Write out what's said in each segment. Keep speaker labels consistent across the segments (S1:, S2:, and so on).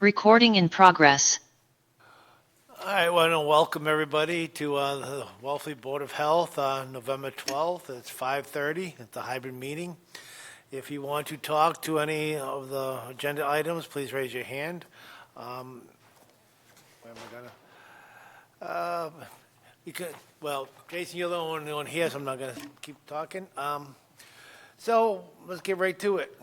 S1: Recording in progress.
S2: I want to welcome everybody to the Wellfleet Board of Health on November 12th. It's 5:30. It's a hybrid meeting. If you want to talk to any of the agenda items, please raise your hand. Where am I gonna? You could, well, Jason, you're the only one here, so I'm not going to keep talking. So let's get right to it.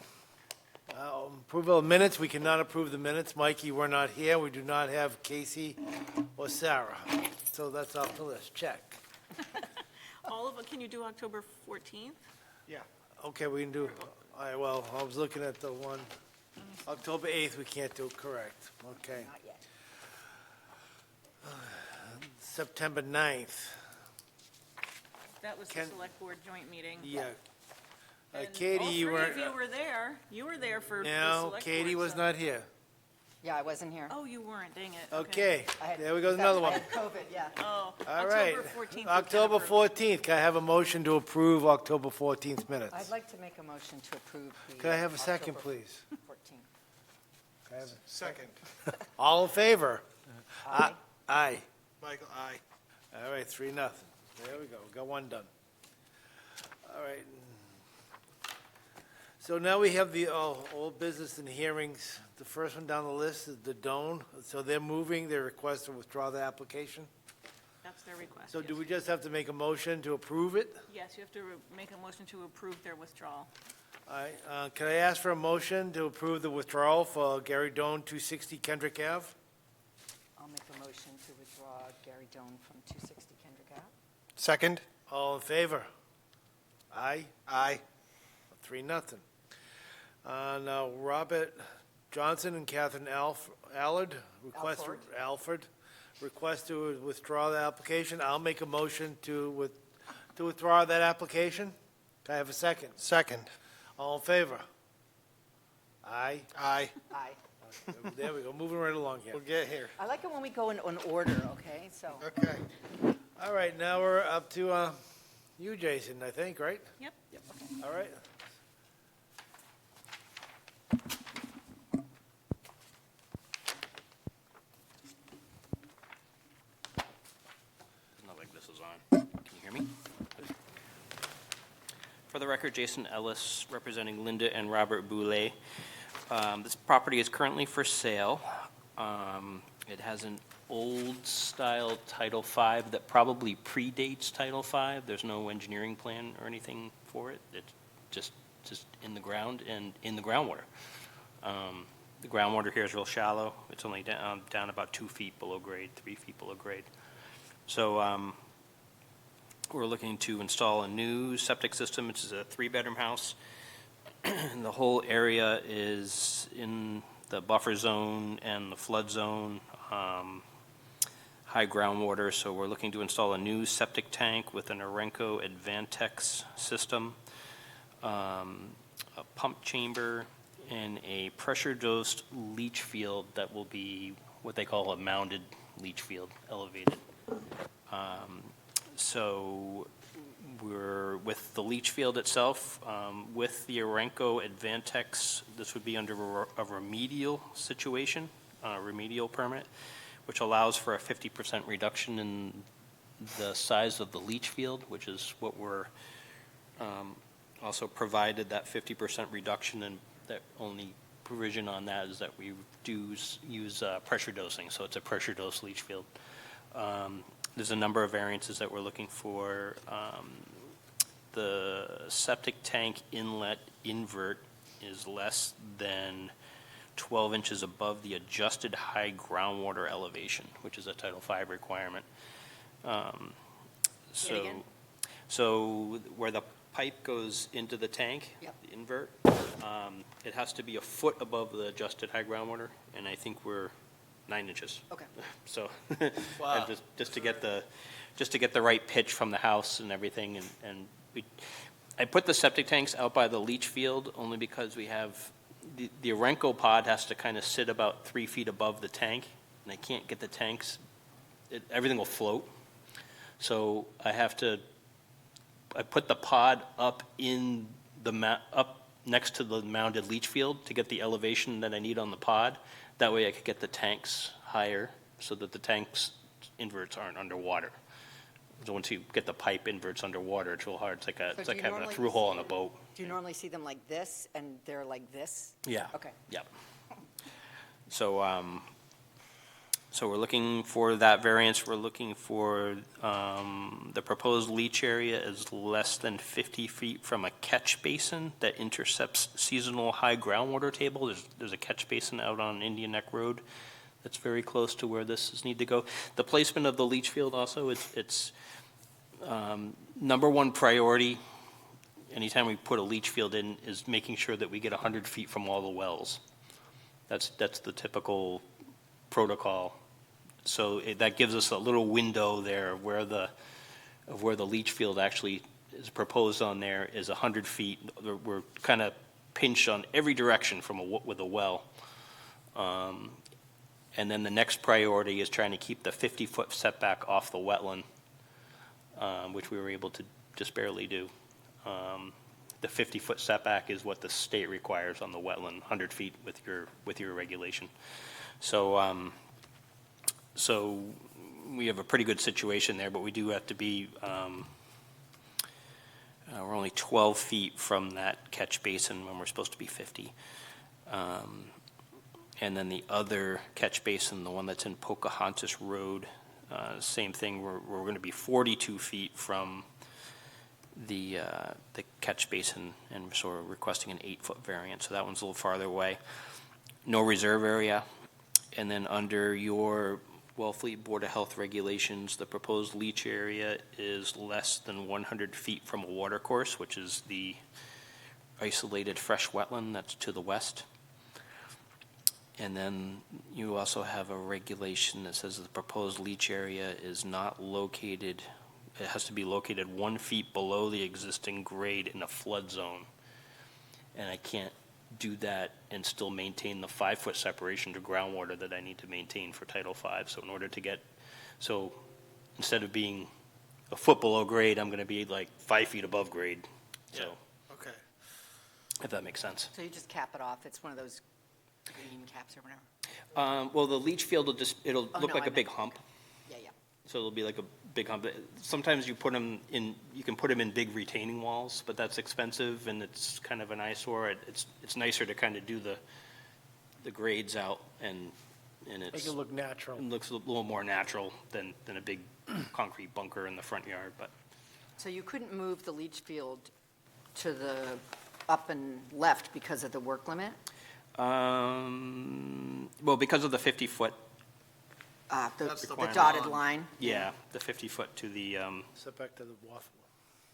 S2: Approval of minutes, we cannot approve the minutes. Mikey, we're not here. We do not have Casey or Sarah. So that's off the list. Check.
S3: All of it, can you do October 14th?
S2: Yeah. Okay, we can do, all right, well, I was looking at the one, October 8th, we can't do, correct. Okay.
S4: Not yet.
S2: September 9th.
S3: That was the
S2: Can-
S3: select board joint meeting.
S2: Yeah.
S3: And
S2: Katie, you
S3: all
S2: weren't.
S3: three of you were there. You were there for the
S2: No,
S3: select
S2: Katie
S3: board
S2: was
S3: stuff.
S2: not here.
S4: Yeah, I wasn't here.
S3: Oh, you weren't, dang it.
S2: Okay,
S4: I had-
S2: there we go,
S4: that-
S2: another one.
S4: I had COVID, yeah.
S3: Oh,
S2: All right.
S3: October 14th. we can
S2: October
S3: approve.
S2: 14th, can I have a motion to approve October 14th minutes?
S4: I'd like to make a motion to approve the.
S2: Can I have a second,
S4: October
S2: please?
S4: 14th.
S2: Can I have a-
S5: Second.
S2: All in favor?
S4: Aye.
S2: Aye.
S5: Michael, aye.
S2: All right, 3-0. There we go, got one done. All right. So now we have the old business and hearings. The first one down the list is the Doan. So they're moving their request to withdraw the application.
S3: That's their request.
S2: So do
S3: yes.
S2: we just have to make a motion to approve it?
S3: Yes, you have to make a motion to approve their withdrawal.
S2: All right, can I ask for a motion to approve the withdrawal for Gary Doan, 260 Kendrick Ave?
S4: I'll make a motion to withdraw Gary Doan from 260 Kendrick Ave.
S5: Second?
S2: All in favor? Aye,
S5: Aye.
S2: 3-0. Now, Robert Johnson and Catherine Allard Alford request to withdraw the application. I'll make a motion to withdraw that application. Can I have a second?
S5: Second.
S2: All in favor? Aye.
S5: Aye.
S4: Aye.
S2: There we go, moving right along here.
S5: We'll get here.
S4: I like it when we go in order, okay? So,
S5: Okay.
S2: All right, now we're up to you, Jason, I think, right?
S3: Yep.
S2: All right.
S6: Not like this is on. Can you hear me? For the record, Jason Ellis, representing Linda and Robert Boulay. This property is currently for sale. It has an old-style Title V that probably predates Title V. There's no engineering plan or anything for it. It's just in the ground and in the groundwater. The groundwater here is real shallow. It's only down about 2 feet below grade, 3 feet below grade. So we're looking to install a new septic system. It's a 3-bedroom house. And the whole area is in the buffer zone and the flood zone, high groundwater. So we're looking to install a new septic tank with an Orenco Advantex system, a pump chamber, and a pressure-dosed leach field that will be what they call a mounded leach field, elevated. So we're with the leach field itself, with the Orenco Advantex, this would be under a remedial situation, remedial permit, which allows for a 50% reduction in the size of the leach field, which is what we're also provided, that 50% reduction, and that only provision on that is that we do use pressure dosing, so it's a pressure dose leach field. There's a number of variances that we're looking for. The septic tank inlet invert is less than 12 inches above the adjusted high groundwater elevation, which is a Title V requirement.
S4: again?
S6: So where the pipe goes into the tank,
S4: Yep.
S6: the invert, it has to be a foot above the adjusted high groundwater, and I think we're 9 inches.
S4: okay.
S6: So,
S2: Wow.
S6: and just to get the right pitch from the house and everything, and I put the septic tanks out by the leach field only because we have, the Orenco pod has to kind of sit about 3 feet above the tank, and I can't get the tanks, everything will float. So I put the pod up in the up next to the mounded leach field to get the elevation that I need on the pod. That way I could get the tanks higher so that the tanks inverts aren't underwater. So once you get the pipe inverts underwater, it's real hard. It's like
S4: So
S6: it's
S4: do
S6: like
S4: you
S6: having a
S4: normally
S6: through hole
S4: see
S6: on a
S4: them-
S6: boat.
S4: Do you normally see them like this, and they're like this?
S6: Yeah.
S4: Okay.
S6: Yep. So, so we're looking for that variance. We're looking for, the proposed leach area is less than 50 feet from a catch basin that intercepts seasonal high groundwater table. There's a catch basin out on Indian Neck Road that's very close to where this is need to go. The placement of the leach field also, it's number one priority anytime we put a leach field in is making sure that we get 100 feet from all the wells. That's the typical protocol. So that gives us a little window there of where the leach field actually is proposed on there is 100 feet. We're kind of pinched on every direction with a well. And then the next priority is trying to keep the 50-foot setback off the wetland, which we were able to just barely do. The 50-foot setback is what the state requires on the wetland, 100 feet with your regulation. So, so we have a pretty good situation there, but we do have to be, we're only 12 feet from that catch basin when we're supposed to be 50. And then the other catch basin, the one that's in Pocahontas Road, same thing, we're going to be 42 feet from the catch basin, and so we're requesting an 8-foot variance, so that one's a little farther away. No reserve area, and then under your Wellfleet Board of Health regulations, the proposed leach area is less than 100 feet from a water course, which is the isolated fresh wetland that's to the west. And then you also have a regulation that says the proposed leach area is not located, it has to be located 1 feet below the existing grade in a flood zone. And I can't do that and still maintain the 5-foot separation to groundwater that I need to maintain for Title V. So in order to get, so instead of being a foot below grade, I'm going to be like 5 feet above grade. So,
S2: Okay.
S6: if that makes sense.
S4: So you just cap it off? It's one of those green caps or whatever?
S6: Well, the leach field will just, it'll
S4: Oh,
S6: look
S4: no,
S6: like
S4: I
S6: a big
S4: meant-
S6: hump.
S4: Yeah, yeah.
S6: So it'll be like a big hump. Sometimes you put them in, you can put them in big retaining walls, but that's expensive and it's kind of an eyesore. It's nicer to kind of do the grades out and
S2: Make
S6: it's,
S2: it look natural.
S6: it looks a little more natural than a big concrete bunker in the front yard, but.
S4: So you couldn't move the leach field to the up and left because of the work limit?
S6: Well, because of the 50-foot,
S2: That's the
S4: The dotted line?
S6: yeah, the 50-foot to the,
S2: Step back to the waffle.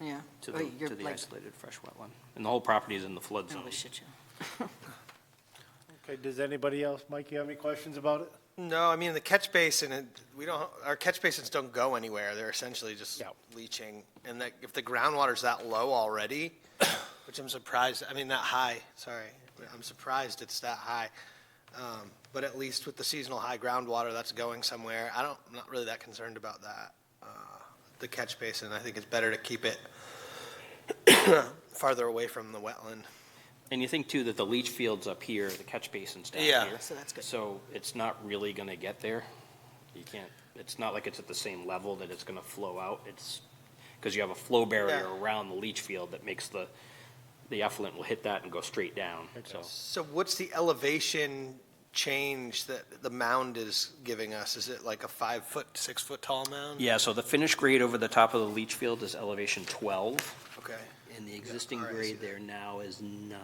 S4: Yeah.
S6: to
S4: Oh,
S6: the,
S4: you're
S6: to the
S4: like-
S6: isolated fresh wetland. And the whole property is in the flood zone.
S4: Oh, shit, yeah.
S2: Okay, does anybody else, Mike, you have any questions about it?
S5: No, I mean, the catch basin, we don't, our catch basins don't go anywhere. They're essentially just
S2: Yeah.
S5: leaching. And that, if the groundwater's that low already, which I'm surprised, I mean, that high, sorry. I'm surprised it's that high. But at least with the seasonal high groundwater, that's going somewhere. I'm not really that concerned about that. The catch basin, I think it's better to keep it farther away from the wetland.
S6: And you think too that the leach field's up here, the catch basin's down
S5: Yeah.
S6: here.
S4: So that's good.
S6: So it's not really gonna get there. You can't, it's not like it's at the same level that it's gonna flow out. It's, because you have a flow barrier
S5: Yeah.
S6: around the leach field that makes the effluent will hit that and go straight down, so.
S5: So what's the elevation change that the mound is giving us? Is it like a 5-foot, 6-foot tall mound?
S6: Yeah, so the finished grade over the top of the leach field is elevation 12,
S5: Okay,
S6: and the existing
S5: all right, I see
S6: grade
S5: that.
S6: there now is 9,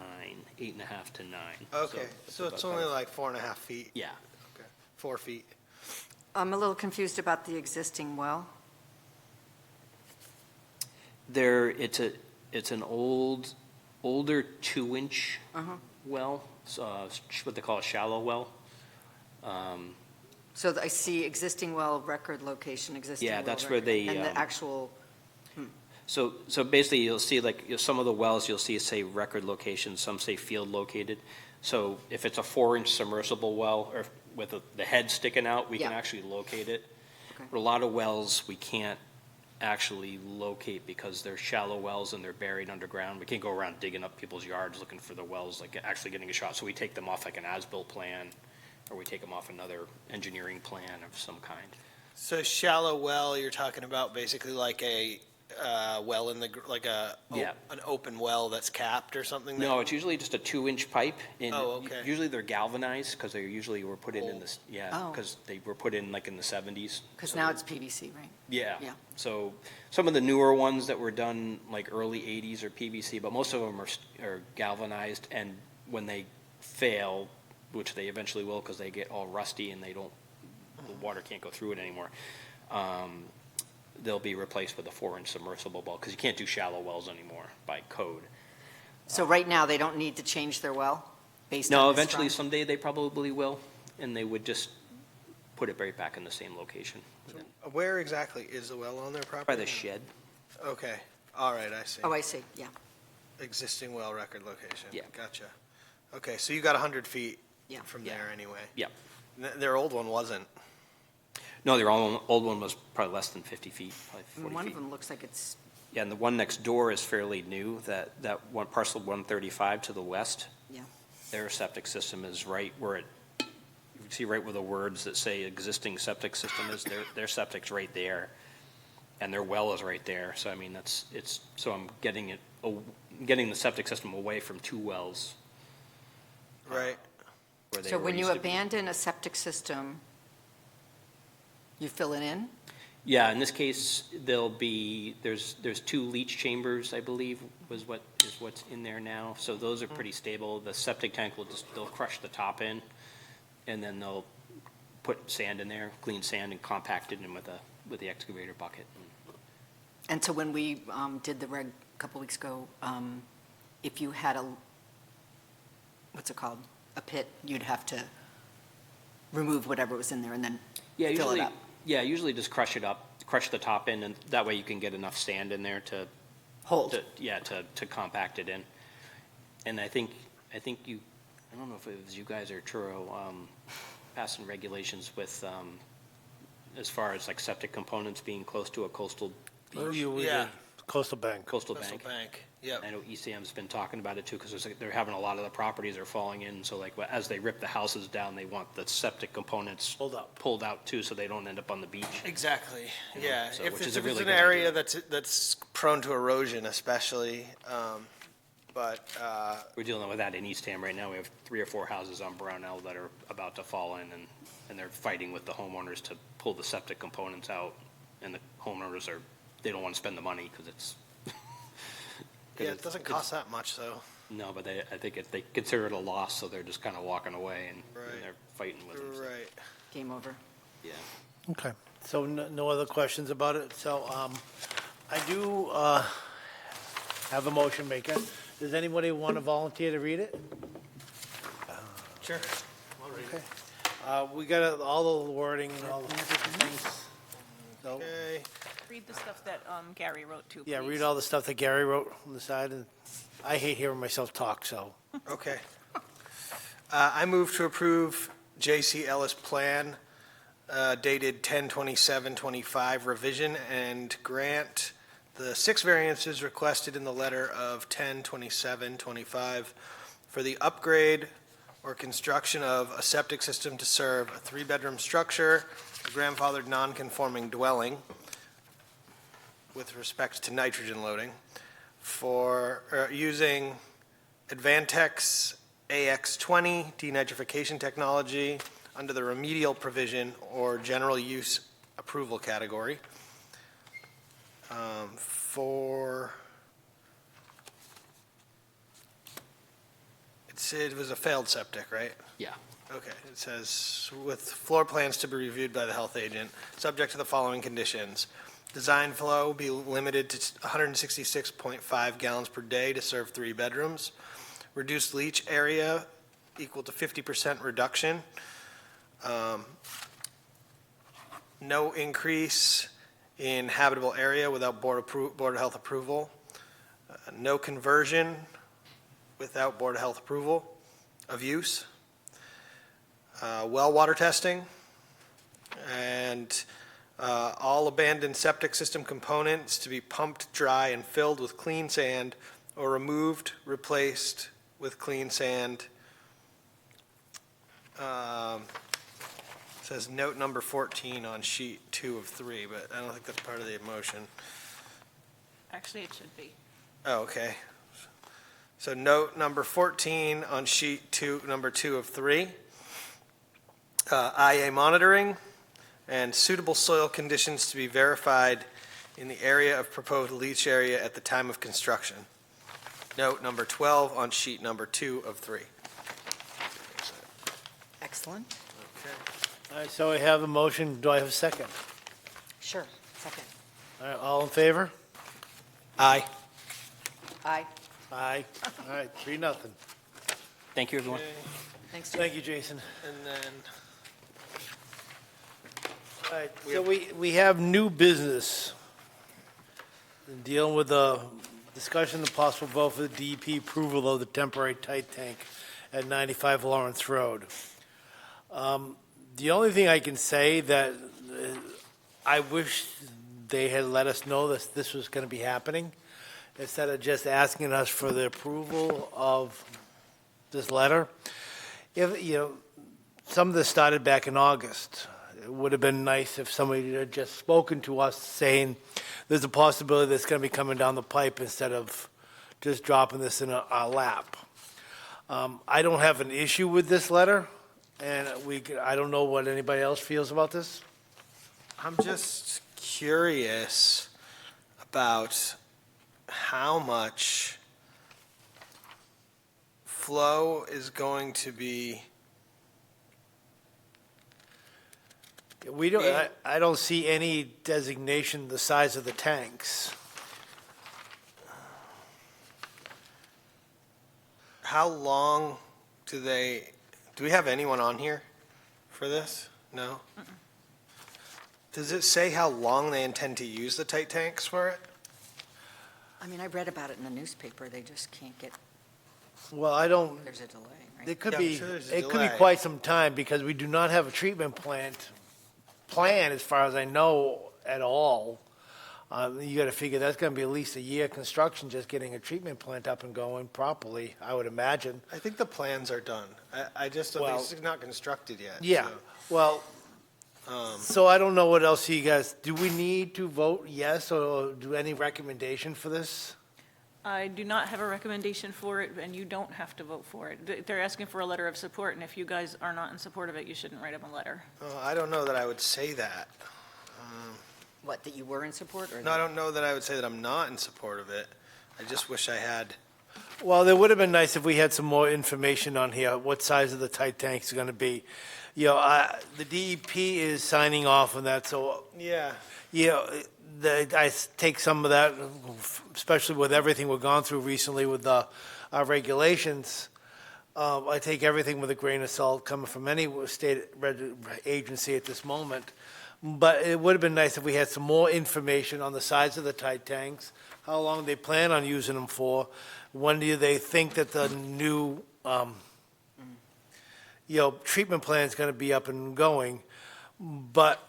S6: 8.5 to 9.
S5: okay, so it's
S6: about
S5: only
S6: that.
S5: like 4.5 feet?
S6: Yeah,
S5: Okay, 4 feet.
S4: I'm a little confused about the existing well.
S6: there, it's an older 2-inch well, so, what they call a shallow well.
S4: So I see existing well, record location, existing well.
S6: Yeah, that's where
S4: record,
S6: they,
S4: And the actual,
S6: So basically, you'll see like, some of the wells, you'll see say record location, some say field located. So if it's a 4-inch submersible well, or with the head sticking out, we can
S4: Yeah.
S6: actually locate it.
S4: Okay.
S6: But a lot of wells, we can't actually locate because they're shallow wells and they're buried underground. We can't go around digging up people's yards looking for the wells, like actually getting a shot. So we take them off like an as-built plan, or we take them off another engineering plan of some kind.
S5: So shallow well, you're talking about basically like a well in the,
S6: Yeah.
S5: an open well that's capped or something?
S6: No, it's usually just a 2-inch pipe. And
S5: Oh, okay.
S6: usually they're galvanized because they usually were put in this, yeah,
S4: Oh.
S6: because they were put in like in the 70s.
S4: Because
S6: So
S4: now
S6: they're-
S4: it's PVC, right?
S6: Yeah.
S4: Yeah.
S6: So some of the newer ones that were done like early 80s are PVC, but most of them are galvanized. And when they fail, which they eventually will because they get all rusty and the water can't go through it anymore, they'll be replaced with a 4-inch submersible well because you can't do shallow wells anymore by code.
S4: So right now, they don't need to change their well based on
S6: No,
S4: this
S6: eventually
S4: drawing?
S6: someday they probably will, and they would just put it right back in the same location.
S5: Where exactly is the well on their property?
S6: By the shed.
S5: Okay, all right, I see.
S4: Oh, I see, yeah,
S5: Existing well record location.
S6: Yeah.
S5: Gotcha. Okay, so you got 100 feet
S4: Yeah.
S5: from
S6: Yeah.
S5: there anyway.
S6: Yeah.
S5: Their old one wasn't.
S6: No, their old one was probably less than 50 feet, probably
S4: And
S6: 40
S4: one
S6: feet.
S4: of them looks like it's,
S6: Yeah, and the one next door is fairly new, that one parcel 135 to the west.
S4: yeah.
S6: Their septic system is right where you can see right where the words that say existing septic system is, their septic's right there. And their well is right there, so I mean, so I'm getting the septic system away from 2 wells
S5: Right.
S6: where they
S4: So
S6: were
S4: when you
S6: used to be.
S4: abandon a septic system, you fill it in?
S6: Yeah, in this case, there's 2 leach chambers, I believe, is what's in there now. So those are pretty stable. The septic tank they'll crush the top in, and then they'll put sand in there, clean sand, and compact it in with the excavator bucket.
S4: And so when we did the reg a couple weeks ago, if you had what's it called, a pit, you'd have to remove whatever was in there and then
S6: Yeah,
S4: fill it
S6: usually,
S4: up.
S6: just crush it up, crush the top in, and that way you can get enough sand in there to
S4: Hold.
S6: to compact it in. And I think you, I don't know if it was you guys or Truro, passing regulations with, as far as like septic components being close to a coastal beach,
S5: Yeah.
S2: Coastal Bank.
S6: coastal
S5: Coastal
S6: bank.
S5: Bank, yep.
S6: I know ECM's been talking about it too, because they're having a lot of the properties are falling in, so like, as they rip the houses down, they want the septic components pulled out too, so they don't end up on the beach.
S5: Exactly, yeah.
S6: so-
S5: If
S6: which
S5: it's
S6: is a
S5: if
S6: really
S5: it's an
S6: good
S5: area
S6: idea.
S5: that's prone to erosion especially, but,
S6: We're dealing with that in Eastham right now. We have 3 or 4 houses on Brownell that are about to fall in, and they're fighting with the homeowners to pull the septic components out, and the homeowners they don't want to spend the money because it's.
S5: yeah, it doesn't cost that much, though.
S6: No, but I think they consider it a loss, so they're just kind of walking away and
S5: Right.
S6: they're fighting with them. so,
S5: Right.
S4: Game over.
S6: Yeah.
S2: Okay, so no other questions about it? So I do have a motion maker. Does anybody want to volunteer to read it?
S5: Sure.
S2: Okay. We got all the wording and all the things. So,
S5: Okay.
S3: Read the stuff that Gary wrote too,
S2: yeah,
S3: please.
S2: read all the stuff that Gary wrote on the side, and I hate hearing myself talk, so.
S5: Okay. I move to approve J.C. Ellis plan dated 10/27/25 revision and grant the 6 variances requested in the letter of 10/27/25 for the upgrade or construction of a septic system to serve a 3-bedroom structure, a grandfathered non-conforming dwelling with respect to nitrogen loading for using Advantex AX20 denitrification technology under the remedial provision or general use approval category. It was a failed septic, right?
S6: Yeah.
S5: Okay, it says, with floor plans to be reviewed by the health agent, subject to the following conditions. Design flow be limited to 166.5 gallons per day to serve 3 bedrooms. Reduced leach area equal to 50% reduction. No increase in habitable area without Board of Health approval. No conversion without Board of Health approval of use. Well water testing, and All abandoned septic system components to be pumped dry and filled with clean sand or removed, replaced with clean sand. Says note number 14 on sheet 2 of 3, but I don't think that's part of the motion.
S3: Actually, it should be.
S5: Oh, okay. So note number 14 on sheet 2, number 2 of 3. IA monitoring and suitable soil conditions to be verified in the area of proposed leach area at the time of construction. Note number 12 on sheet number 2 of 3.
S4: Excellent.
S5: Okay.
S2: All right, so I have a motion. Do I have a second?
S4: Sure, second.
S2: All right, all in favor?
S5: Aye.
S4: Aye.
S2: Aye. All right, 3-0.
S6: Thank you, everyone.
S4: Thanks, Jim.
S2: Thank you, Jason.
S5: And then,
S2: All right, so we have new business. Dealing with the discussion and possible vote for the DEP approval of the temporary tight tank at 95 Lawrence Road. The only thing I can say that I wish they had let us know that this was going to be happening, instead of just asking us for the approval of this letter. If, some of this started back in August. It would have been nice if somebody had just spoken to us saying there's a possibility that's going to be coming down the pipe instead of just dropping this in our lap. I don't have an issue with this letter, and I don't know what anybody else feels about this.
S5: I'm just curious about how much flow is going to be.
S2: I don't see any designation the size of the tanks.
S5: How long do we have anyone on here for this? No? Does it say how long they intend to use the tight tanks for it?
S4: I mean, I read about it in the newspaper, they just can't get,
S2: Well, I don't,
S4: there's a delay, right?
S2: it could
S5: Yeah, I'm
S2: be,
S5: sure there's a
S2: it could be
S5: delay.
S2: quite some time because we do not have a treatment plant plan, as far as I know, at all. You gotta figure that's gonna be at least a year construction, just getting a treatment plant up and going properly, I would imagine.
S5: I think the plans are done. I just don't
S2: Well-
S5: think it's not constructed yet.
S2: Yeah,
S5: so,
S2: well, so I don't know what else you guys, do we need to vote yes or do any recommendation for this?
S3: I do not have a recommendation for it, and you don't have to vote for it. They're asking for a letter of support, and if you guys are not in support of it, you shouldn't write them a letter.
S5: I don't know that I would say that.
S4: What, that you were in support, or?
S5: No, I don't know that I would say that I'm not in support of it. I just wish I had.
S2: Well, it would have been nice if we had some more information on here, what size of the tight tanks are gonna be. The DEP is signing off on that, so,
S5: Yeah.
S2: I take some of that, especially with everything we've gone through recently with our regulations. I take everything with a grain of salt coming from any state agency at this moment. But it would have been nice if we had some more information on the size of the tight tanks, how long they plan on using them for, when do they think that the new, treatment plan is going to be up and going. But,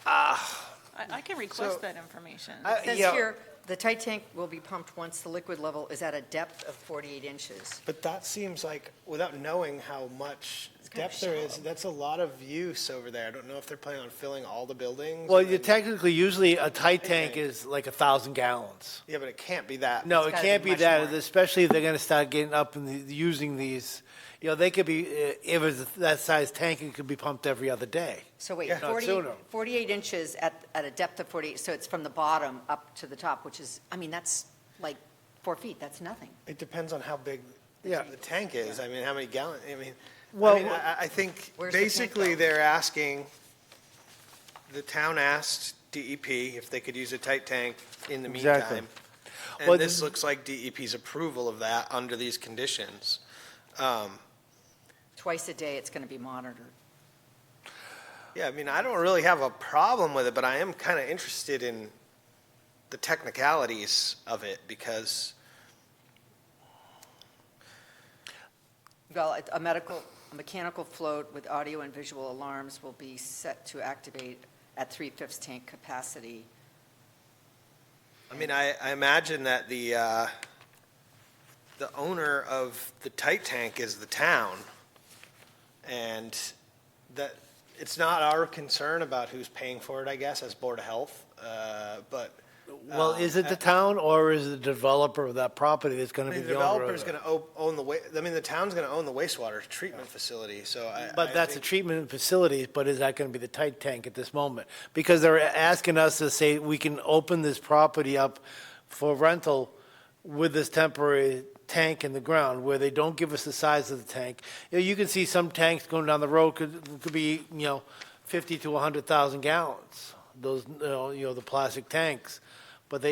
S3: I can request
S5: So-
S3: that information.
S4: It says
S2: yeah.
S4: here, the tight tank will be pumped once the liquid level is at a depth of 48 inches.
S5: But that seems like, without knowing how much
S4: kind of
S5: depth there is,
S4: shallow.
S5: that's a lot of use over there. I don't know if they're planning on filling all the buildings.
S2: well,
S5: or
S2: you
S5: maybe-
S2: technically, usually a tight tank
S5: tank.
S2: is like 1,000 gallons.
S5: Yeah, but it can't be that.
S2: No,
S4: It's
S2: it
S4: gotta
S2: can't
S4: be
S2: be
S4: much
S2: that,
S4: more.
S2: especially if they're going to start getting up and using these. They could be, if it's that size tank, it could be pumped every other day.
S4: So wait,
S2: Yeah. Not sooner.
S4: 48 inches at a depth of 48, so it's from the bottom up to the top, which is, I mean, that's like 4 feet, that's nothing.
S5: It depends on how big
S2: Yeah.
S5: the tank is. I mean, how many gallons,
S2: Well,
S5: I think
S4: Where's the tank,
S5: basically
S4: though?
S5: they're asking, the town asked DEP if they could use a tight tank in the
S2: Exactly.
S5: meantime.
S2: Well,
S5: And this looks like DEP's approval of that under these conditions.
S4: Twice a day, it's going to be monitored.
S5: Yeah, I don't really have a problem with it, but I am kind of interested in the technicalities of it because,
S4: Well, a mechanical float with audio and visual alarms will be set to activate at 3/5 tank capacity.
S5: I mean, I imagine that the owner of the tight tank is the town, and that, it's not our concern about who's paying for it, I guess, as Board of Health, but.
S2: Well, is it the town or is it the developer of that property that's going
S5: I
S2: to be
S5: mean, the
S2: the owner of
S5: developer's
S2: it?
S5: going to own the town's going to own the wastewater treatment facility, so I.
S2: But
S5: I
S2: that's a
S5: think-
S2: treatment facility, but is that going to be the tight tank at this moment? Because they're asking us to say, we can open this property up for rental with this temporary tank in the ground, where they don't give us the size of the tank. You can see some tanks going down the road could be, 50 to 100,000 gallons, those, the plastic tanks. But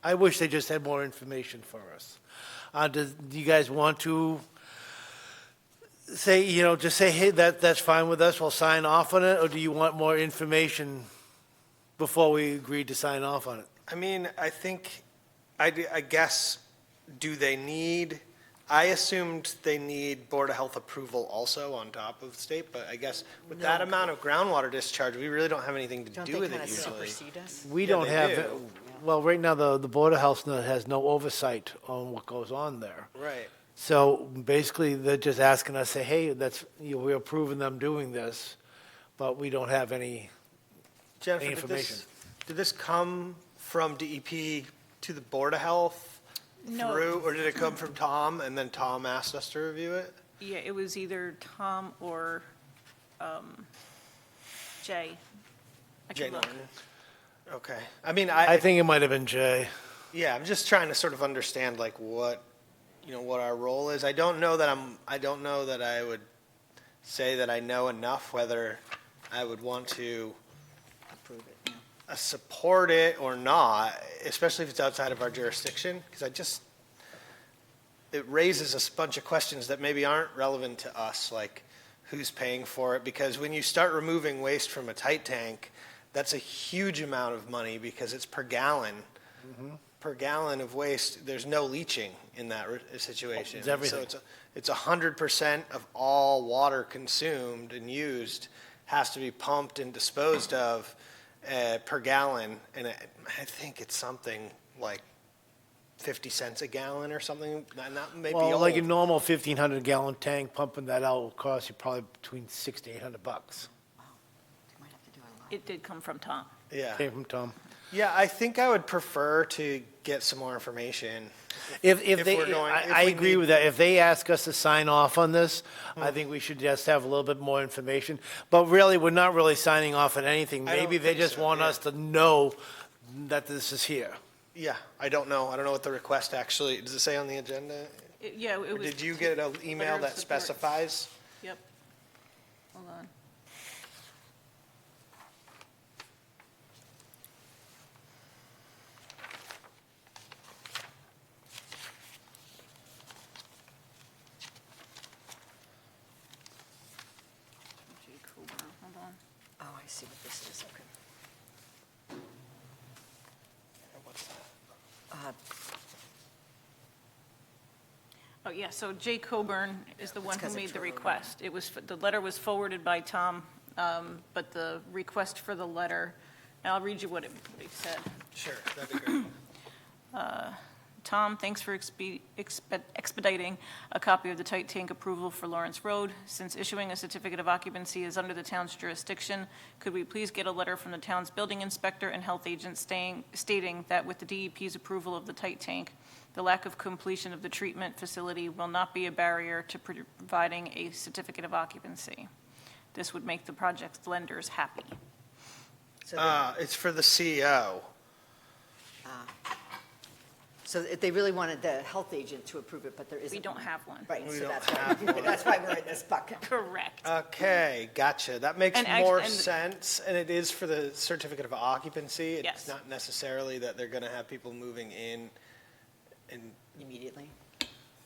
S2: I wish they just had more information for us. Do you guys want to say, just say, hey, that's fine with us, we'll sign off on it? Or do you want more information before we agree to sign off on it?
S5: I mean, I think, I guess, do they need, I assumed they need Board of Health approval also on top of state, but I guess with that amount of groundwater discharge, we really don't have anything to
S4: Don't
S5: do
S4: they
S5: with
S4: kind
S5: it
S4: of
S5: usually.
S4: supersede us?
S2: We
S5: Yeah,
S2: don't
S5: they
S2: have,
S5: do.
S2: well, right now, the Board of Health has no oversight on what goes on there.
S5: Right.
S2: So basically, they're just asking us, say, hey, we're approving them doing this, but we don't have any
S5: Jennifer,
S2: information.
S5: did this come from DEP to the Board of Health
S3: No.
S5: through, or did it come from Tom, and then Tom asked us to review it?
S3: Yeah, it was either Tom or Jay. I
S5: Jay
S3: can look.
S5: Norton? Okay. I mean,
S2: I think it might have been Jay.
S5: yeah, I'm just trying to sort of understand like what our role is. I don't know that I would say that I know enough whether I would want to
S4: Approve it, yeah.
S5: support it or not, especially if it's outside of our jurisdiction, because it raises a bunch of questions that maybe aren't relevant to us, like who's paying for it, because when you start removing waste from a tight tank, that's a huge amount of money because it's per gallon. Per gallon of waste, there's no leaching in that situation.
S2: It's everything.
S5: So it's 100% of all water consumed and used has to be pumped and disposed of per gallon, and I think it's something like 50 cents a gallon or something, not maybe
S2: Well, like a
S5: old.
S2: normal 1,500-gallon tank, pumping that out will cost you probably between $600 to $800.
S4: They might have to do a lot.
S3: It did come from Tom.
S5: Yeah,
S2: Came from Tom.
S5: yeah, I think I would prefer to get some more information.
S2: If
S5: If
S2: they,
S5: we're going- if
S2: I
S5: we
S2: agree
S5: need-
S2: with that. If they ask us to sign off on this, I think we should just have a little bit more information. But really, we're not really signing off on anything.
S5: I don't
S2: Maybe they
S5: think
S2: just
S5: so,
S2: want
S5: yeah.
S2: us to know that this is here.
S5: Yeah, I don't know what the request actually, does it say on the agenda?
S3: Yeah, it
S5: Or
S3: was.
S5: did you get an email
S3: letter of
S5: that
S3: support.
S5: specifies?
S3: Yep. Hold on. Jay Coburn, hold on.
S4: Oh, I see what this is, okay.
S5: What's that?
S4: Uh,
S3: Oh, yeah, so Jay Coburn is the one who
S4: 'cause
S3: made
S4: it's
S3: the
S4: for-
S3: request. It was, the letter was forwarded by Tom, but the request for the letter, and I'll read you what it said.
S5: Sure, that'd be great.
S3: Tom, thanks for expediting a copy of the tight tank approval for Lawrence Road. Since issuing a certificate of occupancy is under the town's jurisdiction, could we please get a letter from the town's building inspector and health agent stating that with the DEP's approval of the tight tank, the lack of completion of the treatment facility will not be a barrier to providing a certificate of occupancy. This would make the project's lenders happy.
S5: It's for the CEO.
S4: So if they really wanted the health agent to approve it, but there isn't.
S3: We don't
S4: one.
S3: have one.
S4: Right,
S5: We
S4: so
S5: don't
S4: that's
S5: have
S4: why,
S5: one.
S4: that's why we're in this bucket.
S3: Correct.
S5: Okay, gotcha. That makes
S3: And
S5: more
S3: and-
S5: sense, and it is for the certificate of occupancy. It's
S3: Yes.
S5: not necessarily that they're gonna have people moving in and,
S4: Immediately.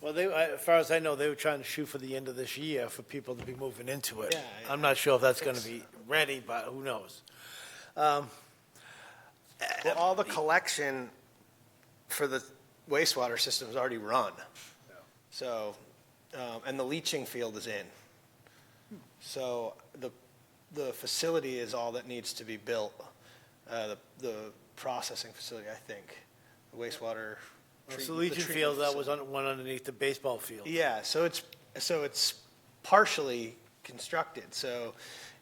S2: Well, as far as I know, they were trying to shoot for the end of this year for people to be moving into it.
S5: Yeah,
S2: I'm not sure if that's going to be ready, but who knows?
S5: well, all the collection for the wastewater system is already run. So, and the leaching field is in. So the facility is all that needs to be built, the processing facility, I think, the wastewater.
S2: So
S5: the
S2: Legion
S5: treatment
S2: Field, that
S5: facility.
S2: was one underneath the baseball field.
S5: Yeah, so it's partially constructed, so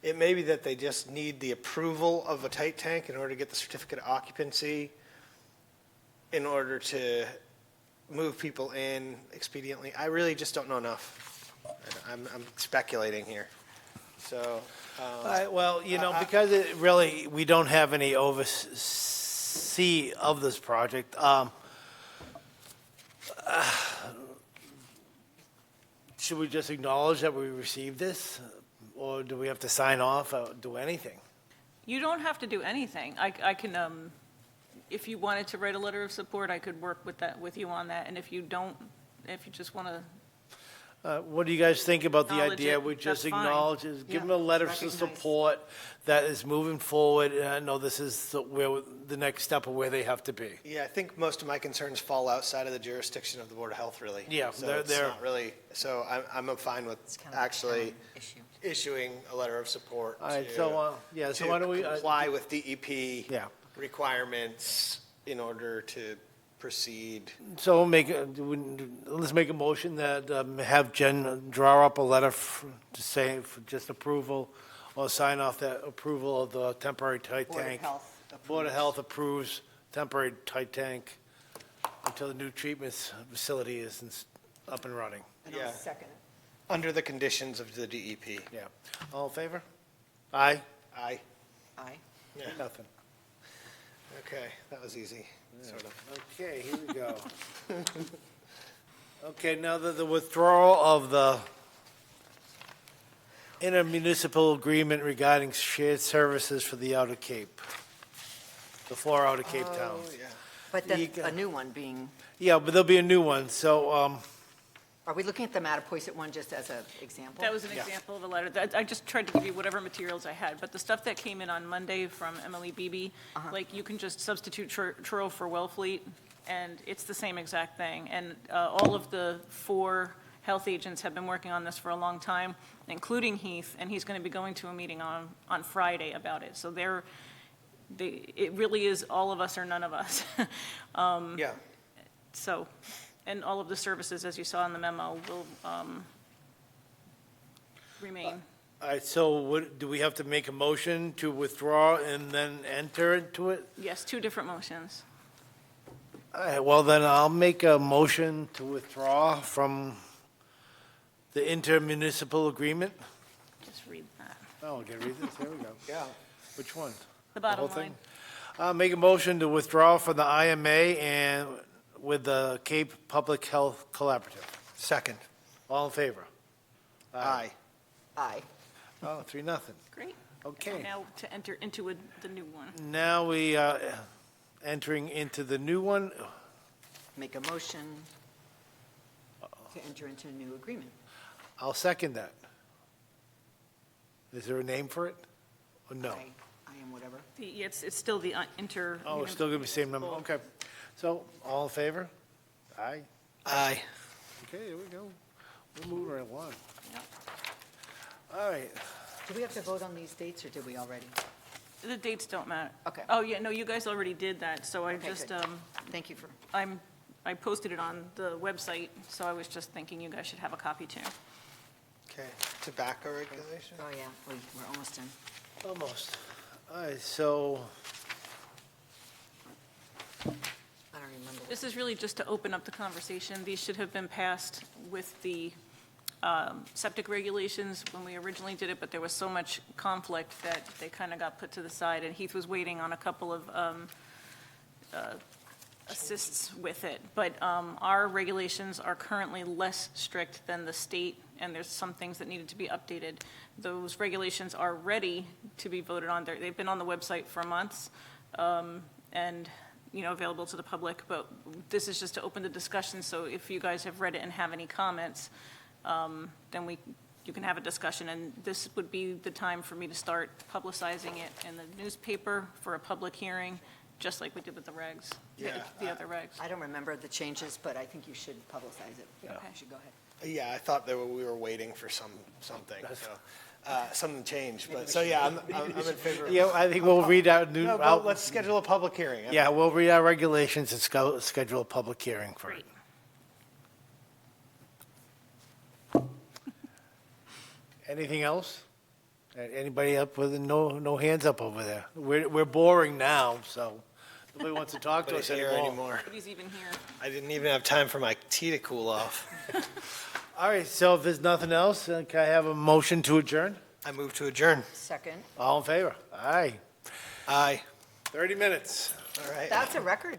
S5: it may be that they just need the approval of a tight tank in order to get the certificate of occupancy, in order to move people in expediently. I really just don't know enough. I'm speculating here, so.
S2: Well, because it really, we don't have any oversee of this project, should we just acknowledge that we received this? Or do we have to sign off or do anything?
S3: You don't have to do anything. I can, if you wanted to write a letter of support, I could work with you on that. And if you don't, if you just want to,
S2: What do you guys think about the
S3: Acknowledge
S2: idea?
S3: it,
S2: We just
S3: that's fine.
S2: acknowledge, give
S4: Yeah,
S2: them a letter of
S4: recognize.
S2: support that is moving forward, and I know this is where, the next step of where they have to be.
S5: Yeah, I think most of my concerns fall outside of the jurisdiction of the Board of Health, really.
S2: Yeah,
S5: So
S2: they're-
S5: it's
S2: they're-
S5: not really, so I'm fine with
S4: It's kind of a
S5: actually
S4: town issue.
S5: issuing a letter of support
S2: All right,
S5: to,
S2: so, yeah, so why don't we?
S5: comply with DEP
S2: Yeah.
S5: requirements in order to proceed.
S2: So let's make a motion that have Jen draw up a letter to say for just approval or sign off that approval of the temporary tight
S4: Board of
S2: tank.
S4: Health
S2: Board of
S4: approves.
S2: Health approves temporary tight tank until the new treatment facility is up and running.
S4: And I'll
S5: Yeah.
S4: second it.
S5: Under the conditions of the DEP.
S2: Yeah. All in favor? Aye?
S5: Aye.
S4: Aye.
S5: Yeah.
S2: Nothing.
S5: Okay, that was easy, sort of.
S2: Okay, here we go. Okay, now the withdrawal of the intermunicipal agreement regarding shared services for the Outer Cape, the 4 Outer Cape towns.
S5: Oh, yeah.
S4: But then
S2: You got-
S4: a new one being,
S2: Yeah, but there'll be a new one, so,
S4: are we looking at the Mattapoisett one just as an example?
S3: that was an
S2: Yeah.
S3: example of a letter. I just tried to give you whatever materials I had, but the stuff that came in on Monday from Emily Beebe, like, you can just substitute Truro for Wellfleet, and it's the same exact thing. And all of the 4 health agents have been working on this for a long time, including Heath, and he's going to be going to a meeting on Friday about it. So it really is all of us or none of us.
S5: Yeah.
S3: So, and all of the services, as you saw in the memo, will remain.
S2: all right, so do we have to make a motion to withdraw and then enter into it?
S3: Yes, 2 different motions.
S2: All right, well, then I'll make a motion to withdraw from the intermunicipal agreement.
S3: Just read that.
S2: Oh, okay, read this, there we go.
S5: Yeah.
S2: Which one?
S3: The
S2: whole
S3: bottom
S2: thing?
S3: line.
S2: Make a motion to withdraw from the IMA and with the Cape Public Health Collaborative.
S5: Second.
S2: All in favor?
S5: Aye.
S4: Aye.
S2: Oh, 3-0.
S3: Great.
S2: Okay.
S3: Now to enter into the new one.
S2: Now we are entering into the new one.
S4: Make a motion to enter into a new agreement.
S2: I'll second that. Is there a name for it? Or no?
S4: I am whatever.
S3: It's still the inter.
S2: Oh, it's still going to be the same number, okay. So, all in favor? Aye.
S5: Aye.
S2: Okay, here we go. We're moving right along.
S3: Yep.
S2: All right.
S4: Do we have to vote on these dates, or did we already?
S3: The dates don't matter.
S4: Okay.
S3: Oh, yeah, no, you guys already did that, so I
S4: Okay,
S3: just,
S4: good. Thank you for,
S3: I posted it on the website, so I was just thinking you guys should have a copy too.
S5: Okay. Tobacco regulation?
S4: oh, yeah, we're almost in.
S2: Almost. All right, so,
S4: I don't remember.
S3: This is really just to open up the conversation. These should have been passed with the septic regulations when we originally did it, but there was so much conflict that they kind of got put to the side, and Heath was waiting on a couple of assists with it. But our regulations are currently less strict than the state, and there's some things that needed to be updated. Those regulations are ready to be voted on. They've been on the website for months, and, available to the public, but this is just to open the discussion, so if you guys have read it and have any comments, then you can have a discussion, and this would be the time for me to start publicizing it in the newspaper for a public hearing, just like we did with the regs, the other regs.
S4: I don't remember the changes, but I think you should publicize it.
S3: Okay.
S4: You should go ahead.
S5: Yeah, I thought that we were waiting for something, so. something changed, but, so yeah, I'm in favor of.
S2: Yeah, I think we'll read out new,
S5: No, but let's schedule a public hearing.
S2: yeah, we'll read our regulations and schedule a public hearing for it. Anything else? Anybody up with, no hands up over there? We're boring now, so nobody wants to talk to us
S5: Nobody's here
S2: anymore.
S5: anymore.
S3: Nobody's even here.
S5: I didn't even have time for my tea to cool off.
S2: All right, so if there's nothing else, can I have a motion to adjourn?
S5: I move to adjourn.
S4: Second.
S2: All in favor? Aye.
S5: Aye.
S2: 30 minutes.
S5: All right.
S4: That's a record.